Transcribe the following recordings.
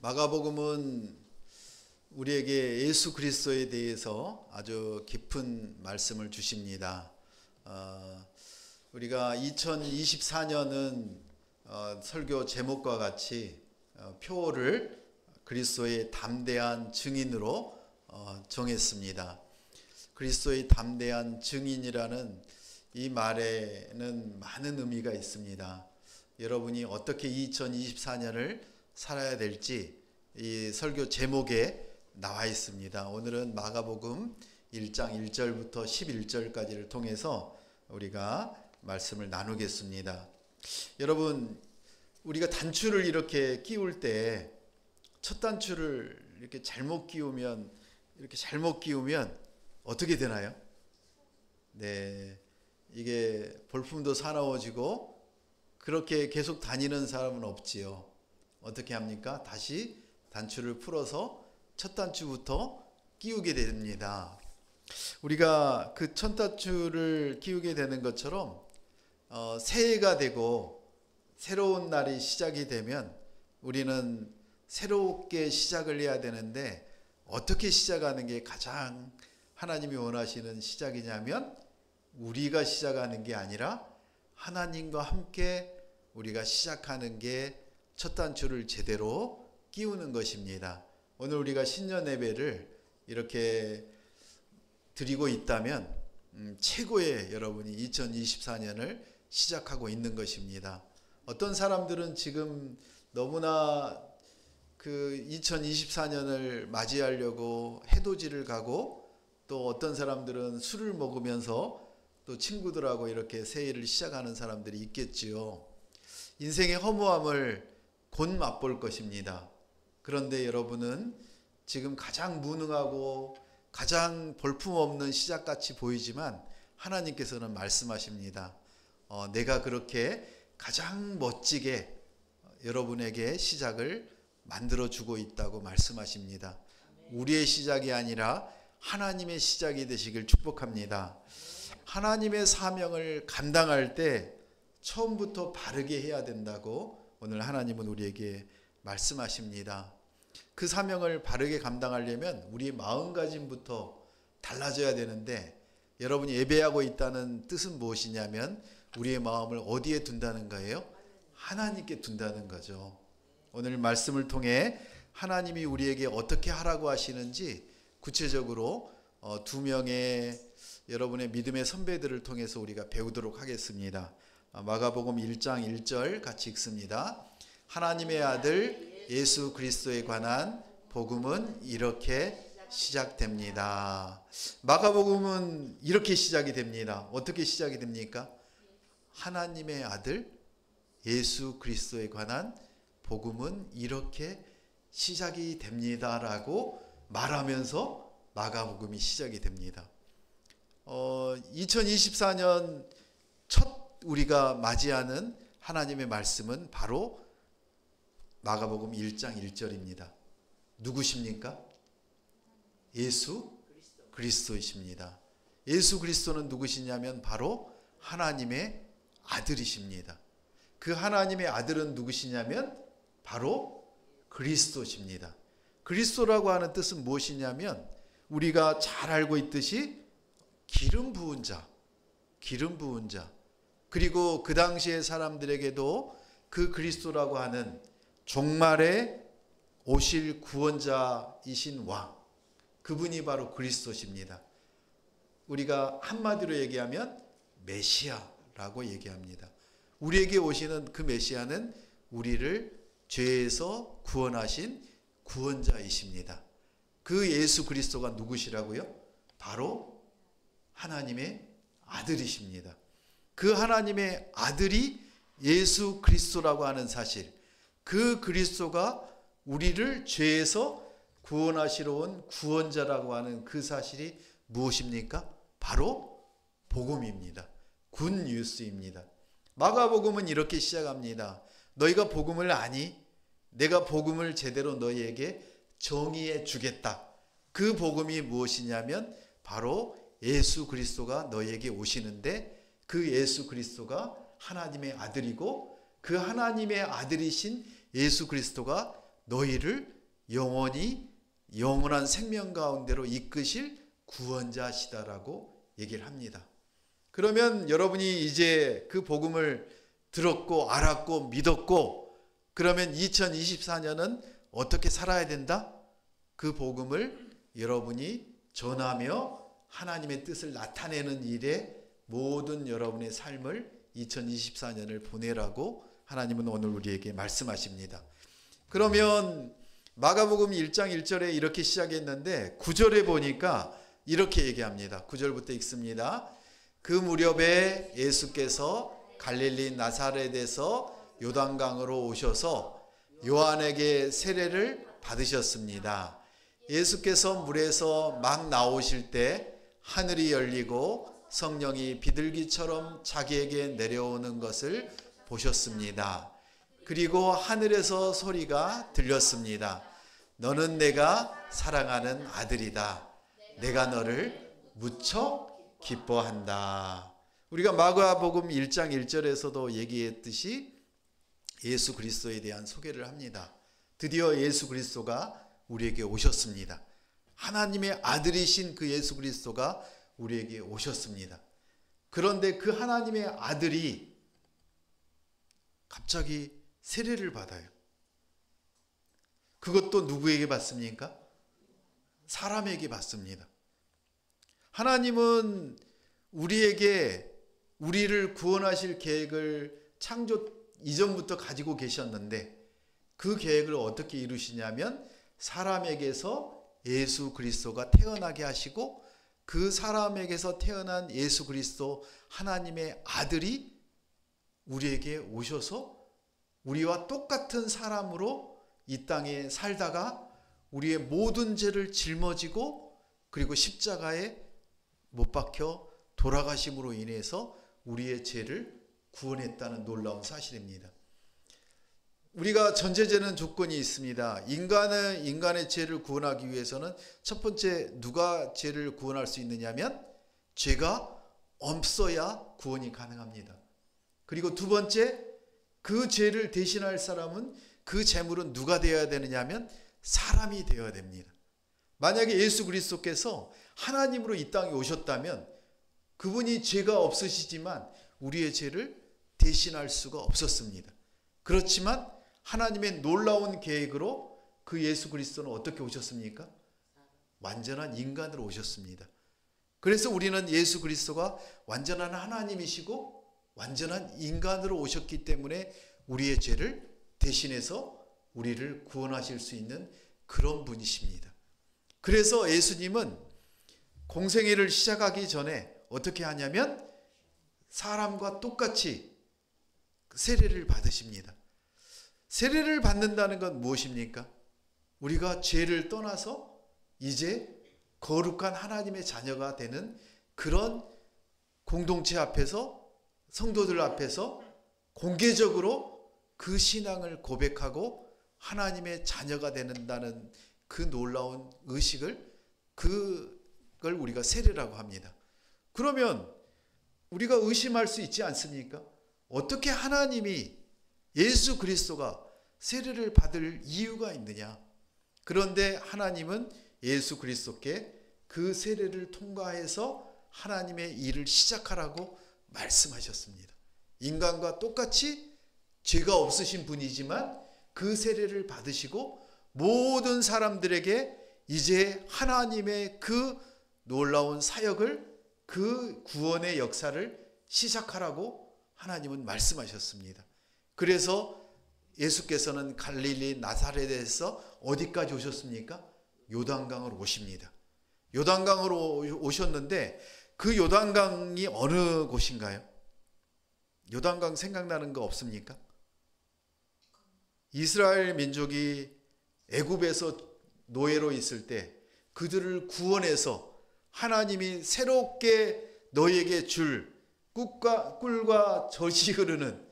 마가복음은 우리에게 예수 그리스도에 대해서 아주 깊은 말씀을 주십니다. 우리가 2024년은 설교 제목과 같이 표어를 그리스도의 담대한 증인으로 정했습니다. 그리스도의 담대한 증인이라는 이 말에는 많은 의미가 있습니다. 여러분이 어떻게 2024년을 살아야 될지 이 설교 제목에 나와 있습니다. 오늘은 마가복음 1장 1절부터 11절까지를 통해서 우리가 말씀을 나누겠습니다. 여러분, 우리가 단추를 이렇게 끼울 때 첫 단추를 이렇게 잘못 끼우면 어떻게 되나요? 네, 이게 볼품도 사나워지고 그렇게 계속 다니는 사람은 없지요. 어떻게 합니까? 다시 단추를 풀어서 첫 단추부터 끼우게 됩니다. 우리가 그 첫 단추를 끼우게 되는 것처럼 새해가 되고 새로운 날이 시작이 되면 우리는 새롭게 시작을 해야 되는데 어떻게 시작하는 게 가장 하나님이 원하시는 시작이냐면 우리가 시작하는 게 아니라 하나님과 함께 우리가 시작하는 게 첫 단추를 제대로 끼우는 것입니다. 오늘 우리가 신년 예배를 이렇게 드리고 있다면 최고의 여러분이 2024년을 시작하고 있는 것입니다. 어떤 사람들은 지금 너무나 그 2024년을 맞이하려고 해돋이를 가고 또 어떤 사람들은 술을 먹으면서 또 친구들하고 이렇게 새해를 시작하는 사람들이 있겠지요. 인생의 허무함을 곧 맛볼 것입니다. 그런데 여러분은 지금 가장 무능하고 가장 볼품없는 시작같이 보이지만 하나님께서는 말씀하십니다. 내가 그렇게 가장 멋지게 여러분에게 시작을 만들어주고 있다고 말씀하십니다. 우리의 시작이 아니라 하나님의 시작이 되시길 축복합니다. 하나님의 사명을 감당할 때 처음부터 바르게 해야 된다고 오늘 하나님은 우리에게 말씀하십니다. 그 사명을 바르게 감당하려면 우리의 마음가짐부터 달라져야 되는데 여러분이 예배하고 있다는 뜻은 무엇이냐면 우리의 마음을 어디에 둔다는 거예요? 하나님께 둔다는 거죠. 오늘 말씀을 통해 하나님이 우리에게 어떻게 하라고 하시는지 구체적으로 두 명의 여러분의 믿음의 선배들을 통해서 우리가 배우도록 하겠습니다. 마가복음 1장 1절 같이 읽습니다. 하나님의 아들 예수 그리스도에 관한 복음은 이렇게 시작됩니다. 마가복음은 이렇게 시작이 됩니다. 어떻게 시작이 됩니까? 하나님의 아들 예수 그리스도에 관한 복음은 이렇게 시작이 됩니다라고 말하면서 마가복음이 시작이 됩니다. 2024년 첫 우리가 맞이하는 하나님의 말씀은 바로 마가복음 1장 1절입니다. 누구십니까? 예수 그리스도이십니다. 예수 그리스도는 누구시냐면 바로 하나님의 아들이십니다. 그 하나님의 아들은 누구시냐면 바로 그리스도십니다. 그리스도라고 하는 뜻은 무엇이냐면 우리가 잘 알고 있듯이 기름 부은 자, 그리고 그 당시의 사람들에게도 그 그리스도라고 하는 종말에 오실 구원자이신 왕, 그분이 바로 그리스도십니다. 우리가 한마디로 얘기하면 메시아라고 얘기합니다. 우리에게 오시는 그 메시아는 우리를 죄에서 구원하신 구원자이십니다. 그 예수 그리스도가 누구시라고요? 바로 하나님의 아들이십니다. 그 하나님의 아들이 예수 그리스도라고 하는 사실, 그 그리스도가 우리를 죄에서 구원하시러 온 구원자라고 하는 그 사실이 무엇입니까? 바로 복음입니다. 굿뉴스입니다. 마가복음은 이렇게 시작합니다. 너희가 복음을 아니? 내가 복음을 제대로 너희에게 정의해 주겠다. 그 복음이 무엇이냐면 바로 예수 그리스도가 너희에게 오시는데 그 예수 그리스도가 하나님의 아들이고 그 하나님의 아들이신 예수 그리스도가 너희를 영원히 영원한 생명 가운데로 이끄실 구원자시다라고 얘기를 합니다. 그러면 여러분이 이제 그 복음을 들었고 알았고 믿었고, 그러면 2024년은 어떻게 살아야 된다? 그 복음을 여러분이 전하며 하나님의 뜻을 나타내는 일에 모든 여러분의 삶을 2024년을 보내라고 하나님은 오늘 우리에게 말씀하십니다. 그러면 마가복음 1장 1절에 이렇게 시작했는데 9절에 보니까 이렇게 얘기합니다. 9절부터 읽습니다. 그 무렵에 예수께서 갈릴리 나사렛에서 요단강으로 오셔서 요한에게 세례를 받으셨습니다. 예수께서 물에서 막 나오실 때 하늘이 열리고 성령이 비둘기처럼 자기에게 내려오는 것을 보셨습니다. 그리고 하늘에서 소리가 들렸습니다. 너는 내가 사랑하는 아들이다. 내가 너를 무척 기뻐한다. 우리가 마가복음 1장 1절에서도 얘기했듯이 예수 그리스도에 대한 소개를 합니다. 드디어 예수 그리스도가 우리에게 오셨습니다. 하나님의 아들이신 그 예수 그리스도가 우리에게 오셨습니다. 그런데 그 하나님의 아들이 갑자기 세례를 받아요. 그것도 누구에게 받습니까? 사람에게 받습니다. 하나님은 우리를 구원하실 계획을 창조 이전부터 가지고 계셨는데 그 계획을 어떻게 이루시냐면 사람에게서 예수 그리스도가 태어나게 하시고 그 사람에게서 태어난 예수 그리스도 하나님의 아들이 우리에게 오셔서 우리와 똑같은 사람으로 이 땅에 살다가 우리의 모든 죄를 짊어지고 그리고 십자가에 못 박혀 돌아가심으로 인해서 우리의 죄를 구원했다는 놀라운 사실입니다. 우리가 전제되는 조건이 있습니다. 인간의 죄를 구원하기 위해서는 첫 번째 누가 죄를 구원할 수 있느냐면 죄가 없어야 구원이 가능합니다. 그리고 두 번째 그 죄를 대신할 사람은 그 제물은 누가 되어야 되느냐면 사람이 되어야 됩니다. 만약에 예수 그리스도께서 하나님으로 이 땅에 오셨다면 그분이 죄가 없으시지만 우리의 죄를 대신할 수가 없었습니다. 그렇지만 하나님의 놀라운 계획으로 그 예수 그리스도는 어떻게 오셨습니까? 완전한 인간으로 오셨습니다. 그래서 우리는 예수 그리스도가 완전한 하나님이시고 완전한 인간으로 오셨기 때문에 우리의 죄를 대신해서 우리를 구원하실 수 있는 그런 분이십니다. 그래서 예수님은 공생애를 시작하기 전에 어떻게 하냐면 사람과 똑같이 세례를 받으십니다. 세례를 받는다는 건 무엇입니까? 우리가 죄를 떠나서 이제 거룩한 하나님의 자녀가 되는 그런 공동체 앞에서 성도들 앞에서 공개적으로 그 신앙을 고백하고 하나님의 자녀가 되는다는 그 놀라운 의식을 그걸 우리가 세례라고 합니다. 그러면 우리가 의심할 수 있지 않습니까? 어떻게 하나님이 예수 그리스도가 세례를 받을 이유가 있느냐? 그런데 하나님은 예수 그리스도께 그 세례를 통과해서 하나님의 일을 시작하라고 말씀하셨습니다. 인간과 똑같이 죄가 없으신 분이지만 그 세례를 받으시고 모든 사람들에게 이제 하나님의 그 놀라운 사역을 그 구원의 역사를 시작하라고 하나님은 말씀하셨습니다. 그래서 예수께서는 갈릴리 나사렛에서 어디까지 오셨습니까? 요단강으로 오십니다. 요단강으로 오셨는데 그 요단강이 어느 곳인가요? 요단강 생각나는 거 없습니까? 이스라엘 민족이 애굽에서 노예로 있을 때 그들을 구원해서 하나님이 새롭게 너희에게 줄 꿀과 젖이 흐르는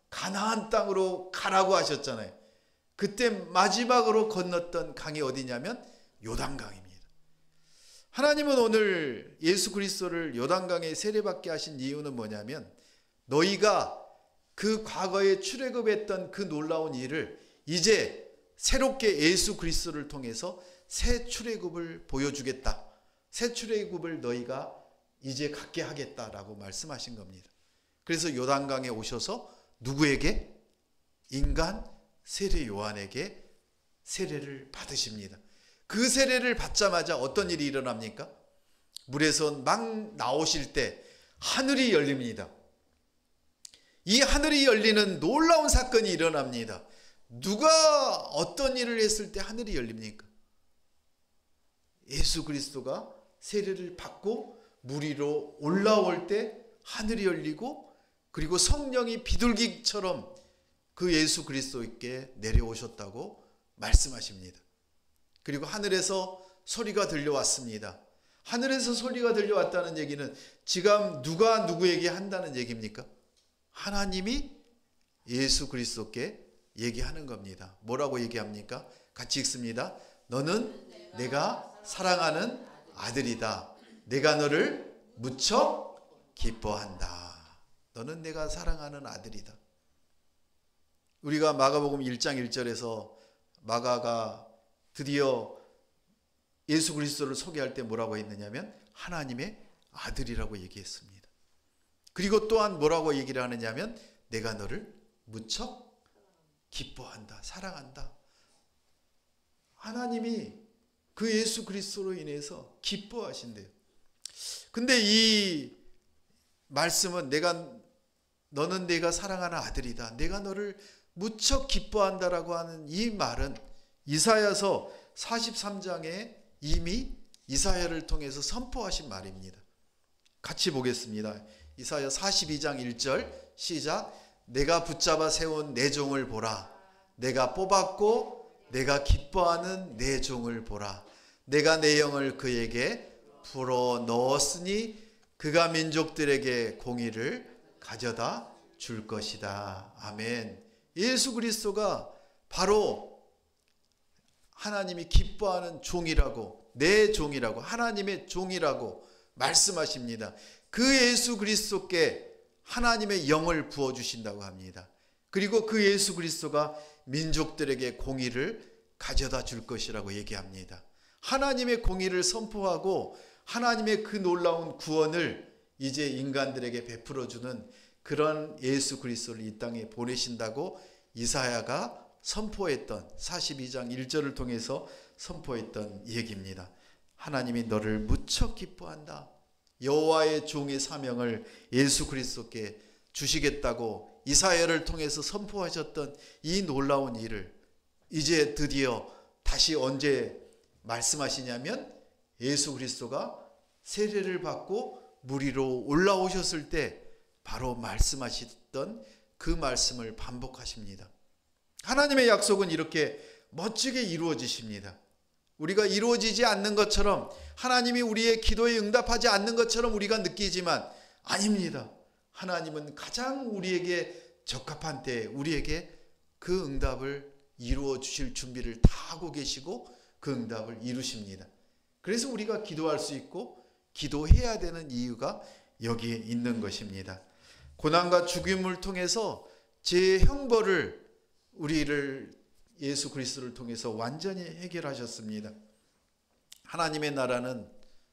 가나안 땅으로 가라고 하셨잖아요. 그때 마지막으로 건넜던 강이 어디냐면 요단강입니다. 하나님은 오늘 예수 그리스도를 요단강에 세례받게 하신 이유는 뭐냐면 너희가 그 과거에 출애굽했던 그 놀라운 일을 이제 새롭게 예수 그리스도를 통해서 새 출애굽을 보여주겠다. 새 출애굽을 너희가 이제 갖게 하겠다라고 말씀하신 겁니다. 그래서 요단강에 오셔서 누구에게? 인간 세례 요한에게 세례를 받으십니다. 그 세례를 받자마자 어떤 일이 일어납니까? 물에서 막 나오실 때 하늘이 열립니다. 이 하늘이 열리는 놀라운 사건이 일어납니다. 누가 어떤 일을 했을 때 하늘이 열립니까? 예수 그리스도가 세례를 받고 물 위로 올라올 때 하늘이 열리고, 그리고 성령이 비둘기처럼 그 예수 그리스도께 내려오셨다고 말씀하십니다. 그리고 하늘에서 소리가 들려왔습니다. 하늘에서 소리가 들려왔다는 얘기는 지금 누가 누구에게 한다는 얘기입니까? 하나님이 예수 그리스도께 얘기하는 겁니다. 뭐라고 얘기합니까? 같이 읽습니다. 너는 내가 사랑하는 아들이다. 내가 너를 무척 기뻐한다. 너는 내가 사랑하는 아들이다. 우리가 마가복음 1장 1절에서 마가가 드디어 예수 그리스도를 소개할 때 뭐라고 했느냐면 하나님의 아들이라고 얘기했습니다. 그리고 또한 뭐라고 얘기를 하느냐면 내가 너를 무척 기뻐한다, 사랑한다. 하나님이 그 예수 그리스도로 인해서 기뻐하신대요. 근데 이 말씀은 너는 내가 사랑하는 아들이다, 내가 너를 무척 기뻐한다라고 하는 이 말은 이사야서 43장에 이미 이사야를 통해서 선포하신 말입니다. 같이 보겠습니다. 이사야 42장 1절 시작. 내가 붙잡아 세운 내 종을 보라. 내가 뽑았고 내가 기뻐하는 내 종을 보라. 내가 내 영을 그에게 불어 넣었으니 그가 민족들에게 공의를 가져다 줄 것이다. 아멘. 예수 그리스도가 바로 하나님이 기뻐하는 종이라고, 내 종이라고, 하나님의 종이라고 말씀하십니다. 그 예수 그리스도께 하나님의 영을 부어주신다고 합니다. 그리고 그 예수 그리스도가 민족들에게 공의를 가져다 줄 것이라고 얘기합니다. 하나님의 공의를 선포하고 하나님의 그 놀라운 구원을 이제 인간들에게 베풀어주는 그런 예수 그리스도를 이 땅에 보내신다고 이사야가 선포했던 42장 1절을 통해서 선포했던 얘기입니다. 하나님이 너를 무척 기뻐한다. 여호와의 종의 사명을 예수 그리스도께 주시겠다고 이사야를 통해서 선포하셨던 이 놀라운 일을 이제 드디어 다시 언제 말씀하시냐면 예수 그리스도가 세례를 받고 물 위로 올라오셨을 때 바로 말씀하셨던 그 말씀을 반복하십니다. 하나님의 약속은 이렇게 멋지게 이루어지십니다. 우리가 이루어지지 않는 것처럼, 하나님이 우리의 기도에 응답하지 않는 것처럼 우리가 느끼지만 아닙니다. 하나님은 가장 우리에게 적합한 때에 우리에게 그 응답을 이루어 주실 준비를 다 하고 계시고 그 응답을 이루십니다. 그래서 우리가 기도할 수 있고 기도해야 되는 이유가 여기에 있는 것입니다. 고난과 죽임을 통해서 제 형벌을 우리를 예수 그리스도를 통해서 완전히 해결하셨습니다. 하나님의 나라는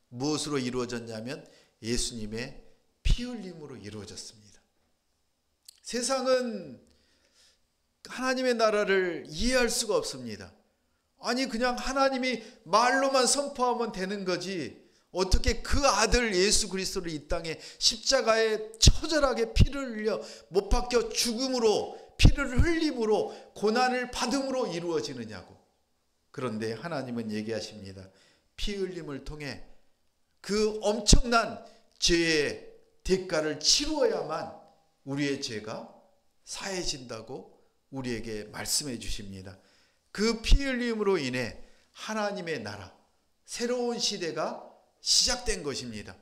무엇으로 이루어졌냐면 예수님의 피 흘림으로 이루어졌습니다. 세상은 하나님의 나라를 이해할 수가 없습니다. 아니 그냥 하나님이 말로만 선포하면 되는 거지 어떻게 그 아들 예수 그리스도를 이 땅에 십자가에 처절하게 피를 흘려 못 박혀 죽음으로, 피를 흘림으로, 고난을 받음으로 이루어지느냐고. 그런데 하나님은 얘기하십니다. 피 흘림을 통해 그 엄청난 죄의 대가를 치루어야만 우리의 죄가 사해진다고 우리에게 말씀해 주십니다. 그 피 흘림으로 인해 하나님의 나라, 새로운 시대가 시작된 것입니다.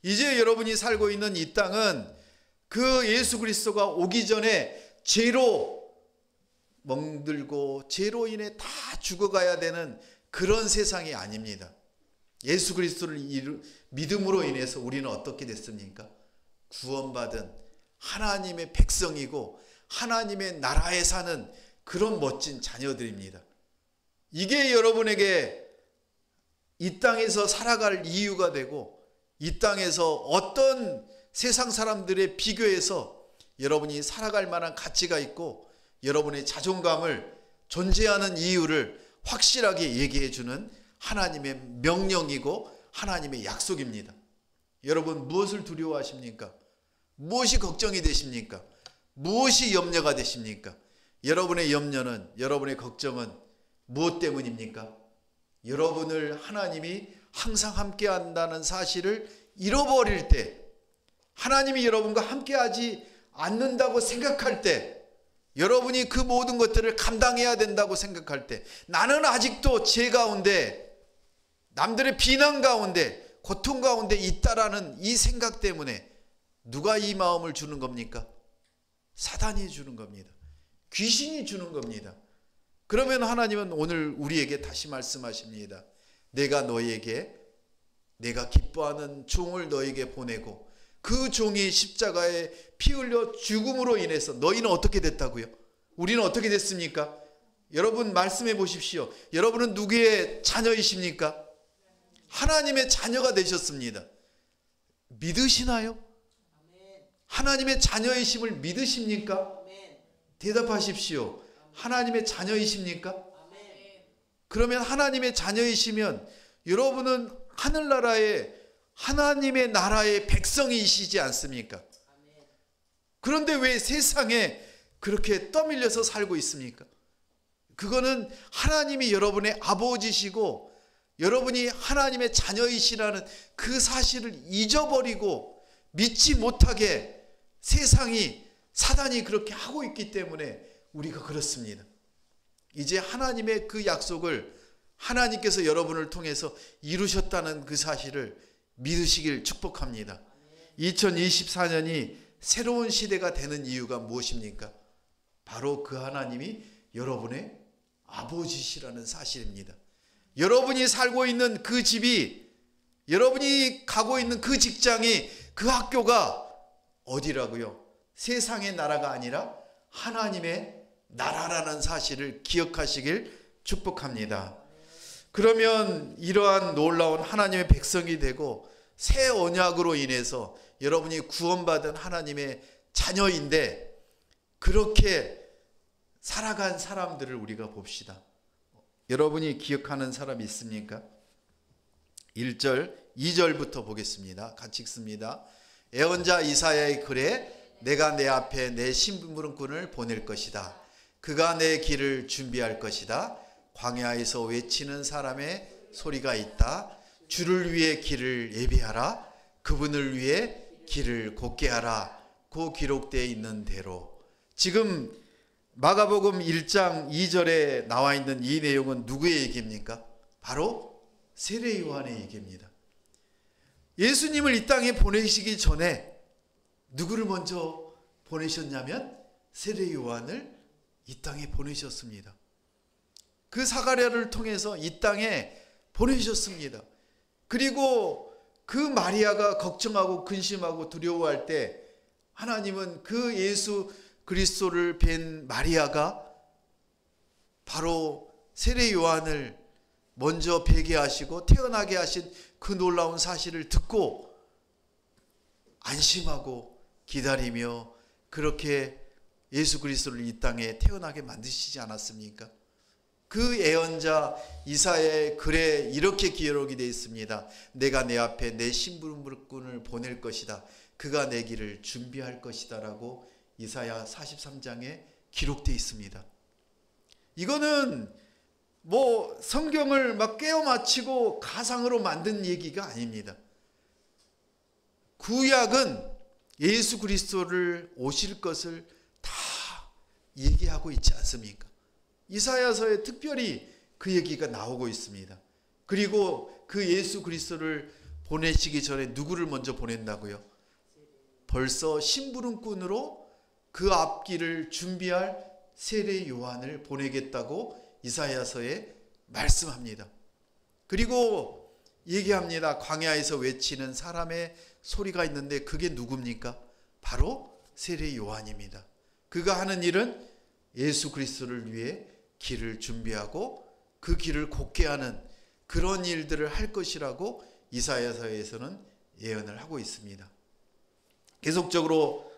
이제 여러분이 살고 있는 이 땅은 그 예수 그리스도가 오기 전에 죄로 멍들고 죄로 인해 다 죽어가야 되는 그런 세상이 아닙니다. 예수 그리스도를 믿음으로 인해서 우리는 어떻게 됐습니까? 구원받은 하나님의 백성이고 하나님의 나라에 사는 그런 멋진 자녀들입니다. 이게 여러분에게 이 땅에서 살아갈 이유가 되고 이 땅에서 어떤 세상 사람들에 비교해서 여러분이 살아갈 만한 가치가 있고 여러분의 자존감을 존재하는 이유를 확실하게 얘기해 주는 하나님의 명령이고 하나님의 약속입니다. 여러분 무엇을 두려워하십니까? 무엇이 걱정이 되십니까? 무엇이 염려가 되십니까? 여러분의 염려는, 여러분의 걱정은 무엇 때문입니까? 여러분을 하나님이 항상 함께 한다는 사실을 잃어버릴 때, 하나님이 여러분과 함께 하지 않는다고 생각할 때, 여러분이 그 모든 것들을 감당해야 된다고 생각할 때, 나는 아직도 죄 가운데, 남들의 비난 가운데, 고통 가운데 있다라는 이 생각 때문에 누가 이 마음을 주는 겁니까? 사단이 주는 겁니다. 귀신이 주는 겁니다. 그러면 하나님은 오늘 우리에게 다시 말씀하십니다. 내가 너에게, 내가 기뻐하는 종을 너에게 보내고 그 종이 십자가에 피 흘려 죽음으로 인해서 너희는 어떻게 됐다고요? 우리는 어떻게 됐습니까? 여러분 말씀해 보십시오. 여러분은 누구의 자녀이십니까? 하나님의 자녀가 되셨습니다. 믿으시나요? 하나님의 자녀이심을 믿으십니까? 대답하십시오. 하나님의 자녀이십니까? 그러면 하나님의 자녀이시면 여러분은 하늘나라의 하나님의 나라의 백성이시지 않습니까? 그런데 왜 세상에 그렇게 떠밀려서 살고 있습니까? 그거는 하나님이 여러분의 아버지시고 여러분이 하나님의 자녀이시라는 그 사실을 잊어버리고 믿지 못하게 세상이, 사단이 그렇게 하고 있기 때문에 우리가 그렇습니다. 이제 하나님의 그 약속을 하나님께서 여러분을 통해서 이루셨다는 그 사실을 믿으시길 축복합니다. 2024년이 새로운 시대가 되는 이유가 무엇입니까? 바로 그 하나님이 여러분의 아버지시라는 사실입니다. 여러분이 살고 있는 그 집이, 여러분이 가고 있는 그 직장이, 그 학교가 어디라고요? 세상의 나라가 아니라 하나님의 나라라는 사실을 기억하시길 축복합니다. 그러면 이러한 놀라운 하나님의 백성이 되고 새 언약으로 인해서 여러분이 구원받은 하나님의 자녀인데 그렇게 살아간 사람들을 우리가 봅시다. 여러분이 기억하는 사람이 있습니까? 1절, 2절부터 보겠습니다. 같이 읽습니다. 예언자 이사야의 글에 내가 내 앞에 내 심부름꾼을 보낼 것이다. 그가 내 길을 준비할 것이다. 광야에서 외치는 사람의 소리가 있다. 주를 위해 길을 예비하라. 그분을 위해 길을 곧게 하라. 그 기록되어 있는 대로. 지금 마가복음 1장 2절에 나와 있는 이 내용은 누구의 얘기입니까? 바로 세례 요한의 얘기입니다. 예수님을 이 땅에 보내시기 전에 누구를 먼저 보내셨냐면 세례 요한을 이 땅에 보내셨습니다. 그 사가랴를 통해서 이 땅에 보내셨습니다. 그리고 그 마리아가 걱정하고 근심하고 두려워할 때 하나님은 그 예수 그리스도를 뵌 마리아가 바로 세례 요한을 먼저 뵈게 하시고 태어나게 하신 그 놀라운 사실을 듣고 안심하고 기다리며 그렇게 예수 그리스도를 이 땅에 태어나게 만드시지 않았습니까? 그 예언자 이사야의 글에 이렇게 기록이 되어 있습니다. 내가 내 앞에 내 심부름꾼을 보낼 것이다. 그가 내 길을 준비할 것이다 라고 이사야 43장에 기록되어 있습니다. 이거는 뭐 성경을 막 깨어 맞추고 가상으로 만든 얘기가 아닙니다. 구약은 예수 그리스도를 오실 것을 다 얘기하고 있지 않습니까? 이사야서에 특별히 그 얘기가 나오고 있습니다. 그리고 그 예수 그리스도를 보내시기 전에 누구를 먼저 보낸다고요? 벌써 심부름꾼으로 그 앞길을 준비할 세례 요한을 보내겠다고 이사야서에 말씀합니다. 그리고 얘기합니다. 광야에서 외치는 사람의 소리가 있는데 그게 누굽니까? 바로 세례 요한입니다. 그가 하는 일은 예수 그리스도를 위해 길을 준비하고 그 길을 곱게 하는 그런 일들을 할 것이라고 이사야서에서는 예언을 하고 있습니다. 계속적으로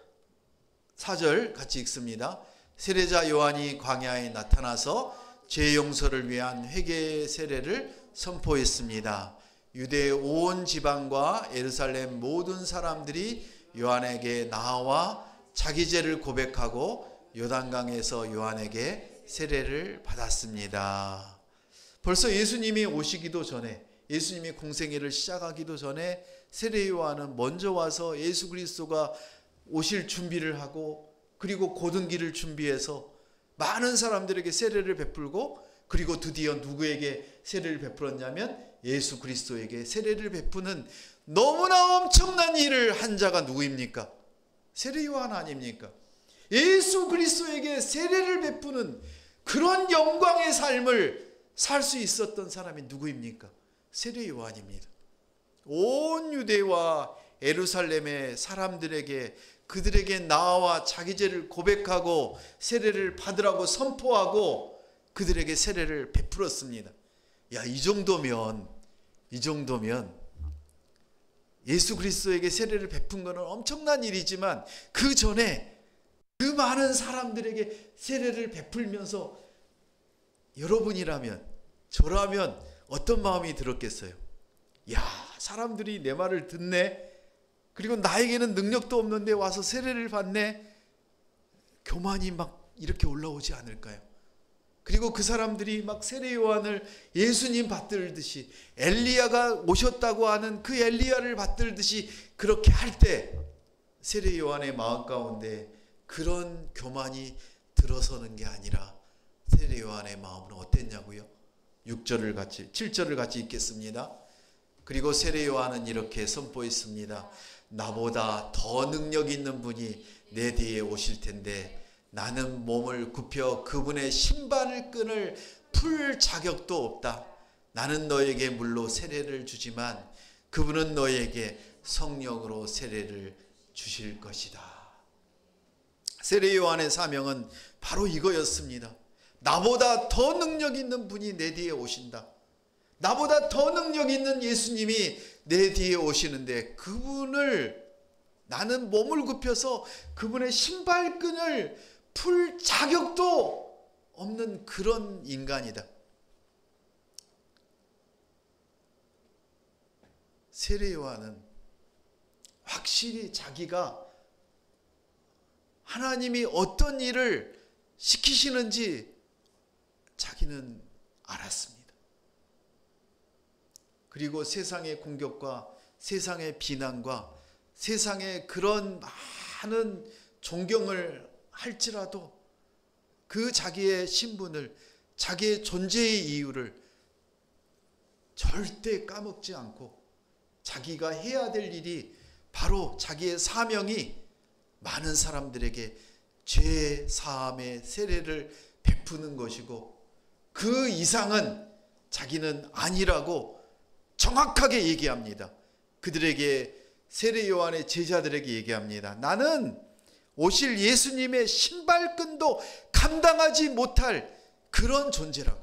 4절 같이 읽습니다. 세례자 요한이 광야에 나타나서 죄 용서를 위한 회개 세례를 선포했습니다. 유대 온 지방과 예루살렘 모든 사람들이 요한에게 나와 자기 죄를 고백하고 요단강에서 요한에게 세례를 받았습니다. 벌써 예수님이 오시기도 전에, 예수님이 공생애를 시작하기도 전에 세례 요한은 먼저 와서 예수 그리스도가 오실 준비를 하고, 그리고 고든 길을 준비해서 많은 사람들에게 세례를 베풀고, 그리고 드디어 누구에게 세례를 베풀었냐면 예수 그리스도에게 세례를 베푸는 너무나 엄청난 일을 한 자가 누구입니까? 세례 요한 아닙니까? 예수 그리스도에게 세례를 베푸는 그런 영광의 삶을 살 수 있었던 사람이 누구입니까? 세례 요한입니다. 온 유대와 예루살렘의 사람들에게, 그들에게 나와 자기 죄를 고백하고 세례를 받으라고 선포하고 그들에게 세례를 베풀었습니다. 야, 이 정도면 예수 그리스도에게 세례를 베푼 것은 엄청난 일이지만, 그 전에 그 많은 사람들에게 세례를 베풀면서 여러분이라면, 저라면 어떤 마음이 들었겠어요? 야, 사람들이 내 말을 듣네. 그리고 나에게는 능력도 없는데 와서 세례를 받네. 교만이 막 이렇게 올라오지 않을까요? 그리고 그 사람들이 막 세례 요한을 예수님 받들듯이, 엘리야가 오셨다고 하는 그 엘리야를 받들듯이 그렇게 할 때 세례 요한의 마음 가운데 그런 교만이 들어서는 게 아니라 세례 요한의 마음은 어땠냐고요? 7절을 같이 읽겠습니다. 그리고 세례 요한은 이렇게 선포했습니다. 나보다 더 능력 있는 분이 내 뒤에 오실 텐데 나는 몸을 굽혀 그분의 신발을 끈을 풀 자격도 없다. 나는 너에게 물로 세례를 주지만 그분은 너에게 성령으로 세례를 주실 것이다. 세례 요한의 사명은 바로 이거였습니다. 나보다 더 능력 있는 분이 내 뒤에 오신다. 나보다 더 능력 있는 예수님이 내 뒤에 오시는데 그분을, 나는 몸을 굽혀서 그분의 신발끈을 풀 자격도 없는 그런 인간이다. 세례 요한은 확실히 자기가 하나님이 어떤 일을 시키시는지 자기는 알았습니다. 그리고 세상의 공격과 세상의 비난과 세상의 그런 많은 존경을 할지라도 그 자기의 신분을, 자기의 존재의 이유를 절대 까먹지 않고 자기가 해야 될 일이 바로 자기의 사명이 많은 사람들에게 죄 사함의 세례를 베푸는 것이고 그 이상은 자기는 아니라고 정확하게 얘기합니다. 그들에게, 세례 요한의 제자들에게 얘기합니다. 나는 오실 예수님의 신발끈도 감당하지 못할 그런 존재라고.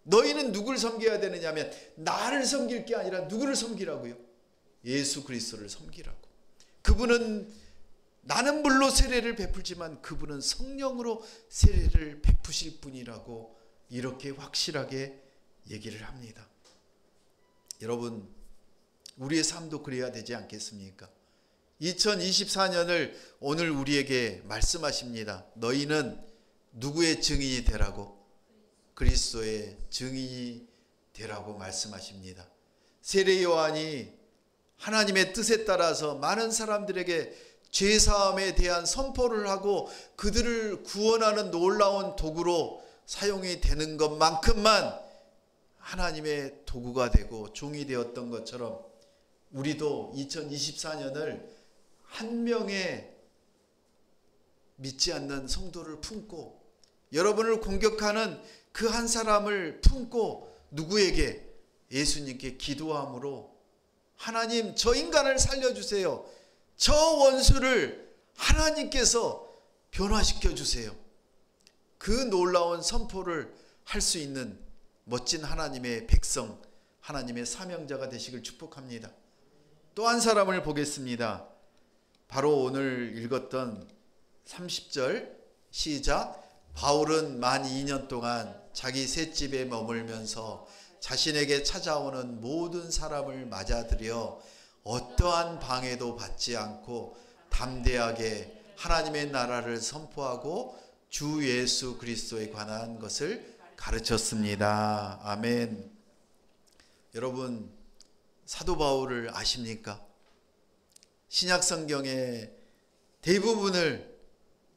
너희는 누구를 섬겨야 되느냐면 나를 섬길 게 아니라 누구를 섬기라고요? 예수 그리스도를 섬기라고. 그분은, 나는 물로 세례를 베풀지만 그분은 성령으로 세례를 베푸실 분이라고 이렇게 확실하게 얘기를 합니다. 여러분, 우리의 삶도 그래야 되지 않겠습니까? 2024년을 오늘 우리에게 말씀하십니다. 너희는 누구의 증인이 되라고? 그리스도의 증인이 되라고 말씀하십니다. 세례 요한이 하나님의 뜻에 따라서 많은 사람들에게 죄사함에 대한 선포를 하고 그들을 구원하는 놀라운 도구로 사용이 되는 것만큼만 하나님의 도구가 되고 종이 되었던 것처럼 우리도 2024년을 한 명의 믿지 않는 성도를 품고, 여러분을 공격하는 그 한 사람을 품고 누구에게? 예수님께 기도함으로 하나님, 저 인간을 살려주세요. 저 원수를 하나님께서 변화시켜 주세요. 그 놀라운 선포를 할 수 있는 멋진 하나님의 백성, 하나님의 사명자가 되시길 축복합니다. 또 한 사람을 보겠습니다. 바로 오늘 읽었던 30절 시작. 바울은 만 2년 동안 자기 셋집에 머물면서 자신에게 찾아오는 모든 사람을 맞아들여 어떠한 방해도 받지 않고 담대하게 하나님의 나라를 선포하고 주 예수 그리스도에 관한 것을 가르쳤습니다. 아멘. 여러분, 사도 바울을 아십니까? 신약 성경의 대부분을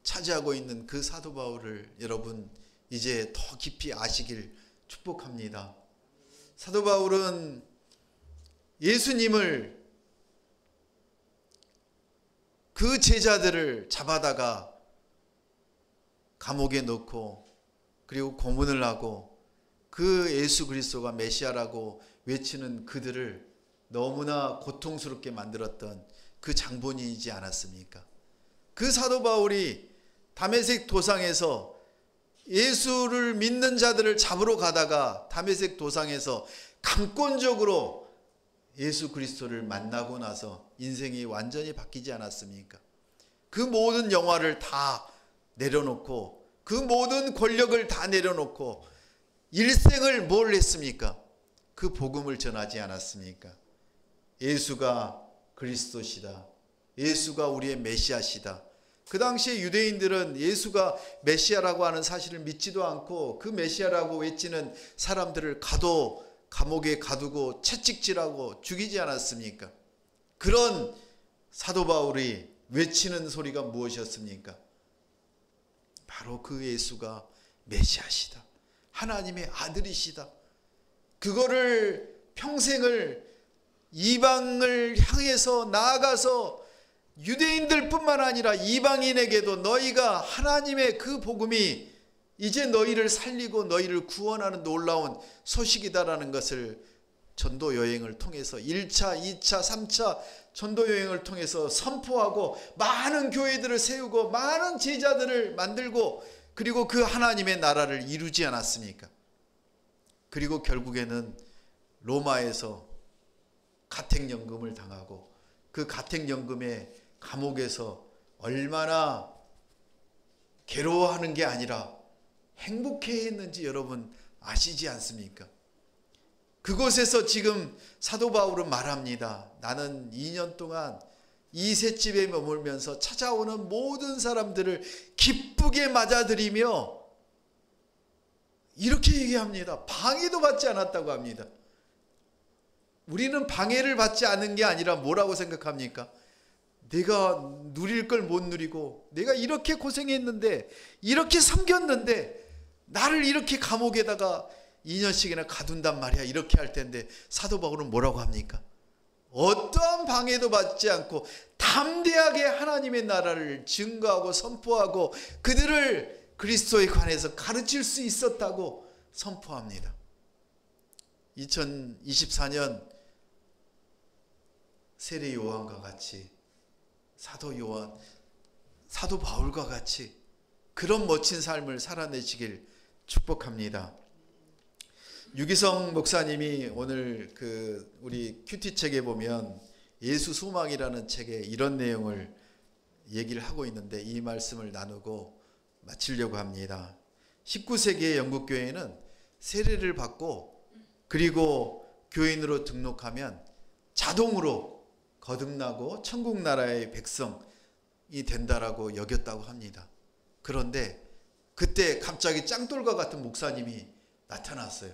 차지하고 있는 그 사도 바울을 여러분 이제 더 깊이 아시길 축복합니다. 사도 바울은 예수님을, 그 제자들을 잡아다가 감옥에 넣고 그리고 고문을 하고 그 예수 그리스도가 메시아라고 외치는 그들을 너무나 고통스럽게 만들었던 그 장본인이지 않았습니까? 그 사도 바울이 다메섹 도상에서 예수를 믿는 자들을 잡으러 가다가 다메섹 도상에서 감권적으로 예수 그리스도를 만나고 나서 인생이 완전히 바뀌지 않았습니까? 그 모든 영화를 다 내려놓고 그 모든 권력을 다 내려놓고 일생을 뭘 했습니까? 그 복음을 전하지 않았습니까? 예수가 그리스도시다. 예수가 우리의 메시아시다. 그 당시에 유대인들은 예수가 메시아라고 하는 사실을 믿지도 않고 그 메시아라고 외치는 사람들을 감옥에 가두고 채찍질하고 죽이지 않았습니까? 그런 사도 바울이 외치는 소리가 무엇이었습니까? 바로 그 예수가 메시아시다. 하나님의 아들이시다. 그거를 평생을 이방을 향해서 나아가서 유대인들뿐만 아니라 이방인에게도 너희가 하나님의 그 복음이 이제 너희를 살리고 너희를 구원하는 놀라운 소식이다라는 것을 전도 여행을 통해서 1차, 2차, 3차 전도 여행을 통해서 선포하고 많은 교회들을 세우고 많은 제자들을 만들고 그리고 그 하나님의 나라를 이루지 않았습니까? 그리고 결국에는 로마에서 가택연금을 당하고 그 가택연금의 감옥에서 얼마나 괴로워하는 게 아니라 행복해했는지 여러분 아시지 않습니까? 그곳에서 지금 사도 바울은 말합니다. 나는 2년 동안 이 셋집에 머물면서 찾아오는 모든 사람들을 기쁘게 맞아들이며 이렇게 얘기합니다. 방해도 받지 않았다고 합니다. 우리는 방해를 받지 않은 게 아니라 뭐라고 생각합니까? 내가 누릴 걸 못 누리고 내가 이렇게 고생했는데 이렇게 섬겼는데 나를 이렇게 감옥에다가 2년씩이나 가둔단 말이야. 이렇게 할 텐데 사도 바울은 뭐라고 합니까? 어떠한 방해도 받지 않고 담대하게 하나님의 나라를 증거하고 선포하고 그들을 그리스도에 관해서 가르칠 수 있었다고 선포합니다. 2024년 세례 요한과 같이 사도 바울과 같이 그런 멋진 삶을 살아내시길 축복합니다. 유기성 목사님이 오늘 우리 큐티책에 보면 예수 소망이라는 책에 이런 내용을 얘기를 하고 있는데 이 말씀을 나누고 마치려고 합니다. 19세기의 영국 교회는 세례를 받고 그리고 교인으로 등록하면 자동으로 거듭나고 천국 나라의 백성이 된다라고 여겼다고 합니다. 그런데 그때 갑자기 짱돌과 같은 목사님이 나타났어요.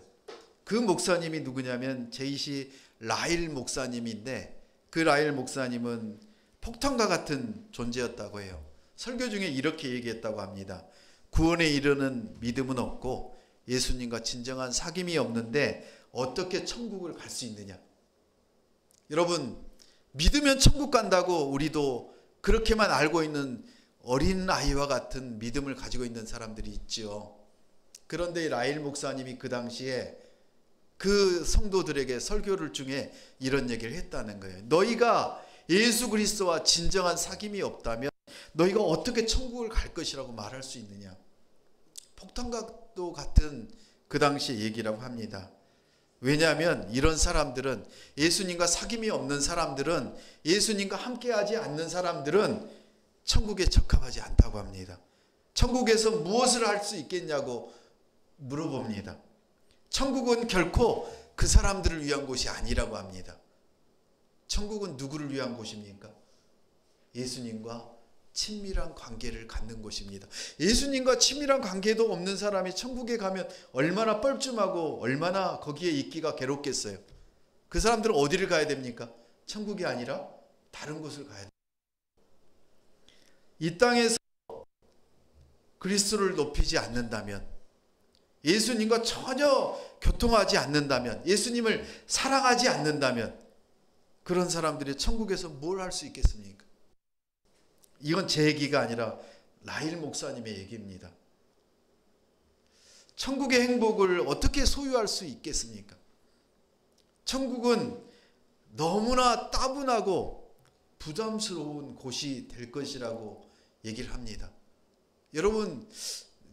그 목사님이 누구냐면 제이시 라일 목사님인데 그 라일 목사님은 폭탄과 같은 존재였다고 해요. 설교 중에 이렇게 얘기했다고 합니다. 구원에 이르는 믿음은 없고 예수님과 진정한 사귐이 없는데 어떻게 천국을 갈 수 있느냐. 여러분, 믿으면 천국 간다고 우리도 그렇게만 알고 있는 어린 아이와 같은 믿음을 가지고 있는 사람들이 있죠. 그런데 라일 목사님이 그 당시에 그 성도들에게 설교를 중에 이런 얘기를 했다는 거예요. 너희가 예수 그리스도와 진정한 사귐이 없다면 너희가 어떻게 천국을 갈 것이라고 말할 수 있느냐. 폭탄과도 같은 그 당시 얘기라고 합니다. 왜냐하면 이런 사람들은, 예수님과 사귐이 없는 사람들은, 예수님과 함께하지 않는 사람들은 천국에 적합하지 않다고 합니다. 천국에서 무엇을 할 수 있겠냐고 물어봅니다. 천국은 결코 그 사람들을 위한 곳이 아니라고 합니다. 천국은 누구를 위한 곳입니까? 예수님과 친밀한 관계를 갖는 곳입니다. 예수님과 친밀한 관계도 없는 사람이 천국에 가면 얼마나 뻘쭘하고 얼마나 거기에 있기가 괴롭겠어요. 그 사람들은 어디를 가야 됩니까? 천국이 아니라 다른 곳을 가야 됩니다. 이 땅에서 그리스도를 높이지 않는다면, 예수님과 전혀 교통하지 않는다면, 예수님을 사랑하지 않는다면 그런 사람들이 천국에서 뭘 할 수 있겠습니까? 이건 제 얘기가 아니라 라일 목사님의 얘기입니다. 천국의 행복을 어떻게 소유할 수 있겠습니까? 천국은 너무나 따분하고 부담스러운 곳이 될 것이라고 얘기를 합니다. 여러분,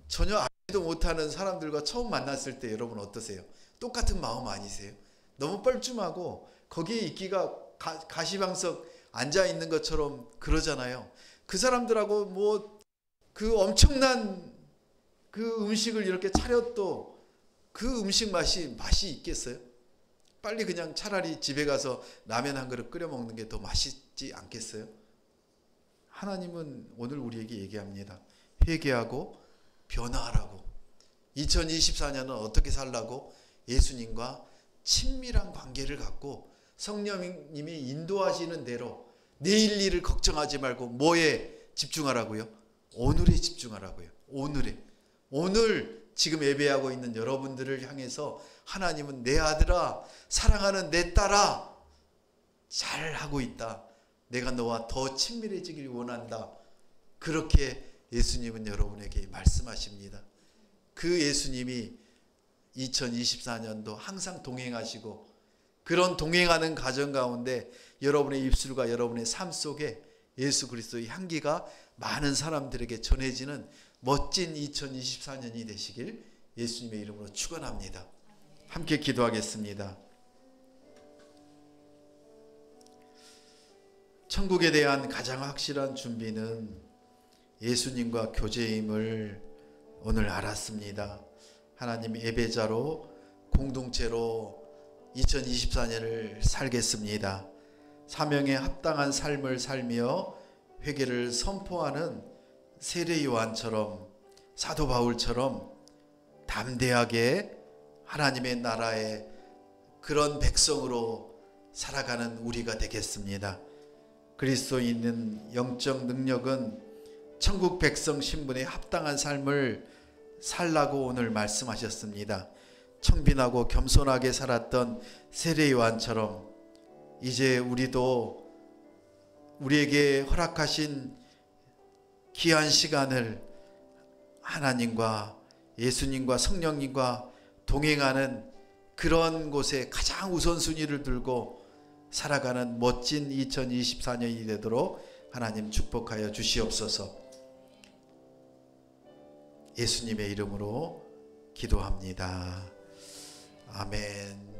전혀 알지도 못하는 사람들과 처음 만났을 때 여러분 어떠세요? 똑같은 마음 아니세요? 너무 뻘쭘하고 거기에 있기가 가시방석 앉아 있는 것처럼 그러잖아요. 그 사람들하고 뭐 그 엄청난 그 음식을 이렇게 차려도 그 음식 맛이 있겠어요? 빨리 그냥 차라리 집에 가서 라면 한 그릇 끓여 먹는 게 더 맛있지 않겠어요? 하나님은 오늘 우리에게 얘기합니다. 회개하고 변화하라고. 2024년은 어떻게 살라고? 예수님과 친밀한 관계를 갖고 성령님이 인도하시는 대로 내일 일을 걱정하지 말고 뭐에 집중하라고요? 오늘에 집중하라고요. 오늘 지금 예배하고 있는 여러분들을 향해서 하나님은 내 아들아, 사랑하는 내 딸아, 잘하고 있다. 내가 너와 더 친밀해지길 원한다. 그렇게 예수님은 여러분에게 말씀하십니다. 그 예수님이 2024년도 항상 동행하시고, 그런 동행하는 가정 가운데 여러분의 입술과 여러분의 삶 속에 예수 그리스도의 향기가 많은 사람들에게 전해지는 멋진 2024년이 되시길 예수님의 이름으로 축원합니다. 함께 기도하겠습니다. 천국에 대한 가장 확실한 준비는 예수님과 교제임을 오늘 알았습니다. 하나님, 예배자로 공동체로 2024년을 살겠습니다. 사명에 합당한 삶을 살며 회개를 선포하는 세례 요한처럼, 사도 바울처럼 담대하게 하나님의 나라의 그런 백성으로 살아가는 우리가 되겠습니다. 그리스도인은 영적 능력은 천국 백성 신분에 합당한 삶을 살라고 오늘 말씀하셨습니다. 청빈하고 겸손하게 살았던 세례 요한처럼 이제 우리도 우리에게 허락하신 귀한 시간을 하나님과 예수님과 성령님과 동행하는 그런 곳에 가장 우선순위를 두고 살아가는 멋진 2024년이 되도록 하나님 축복하여 주시옵소서. 예수님의 이름으로 기도합니다. 아멘.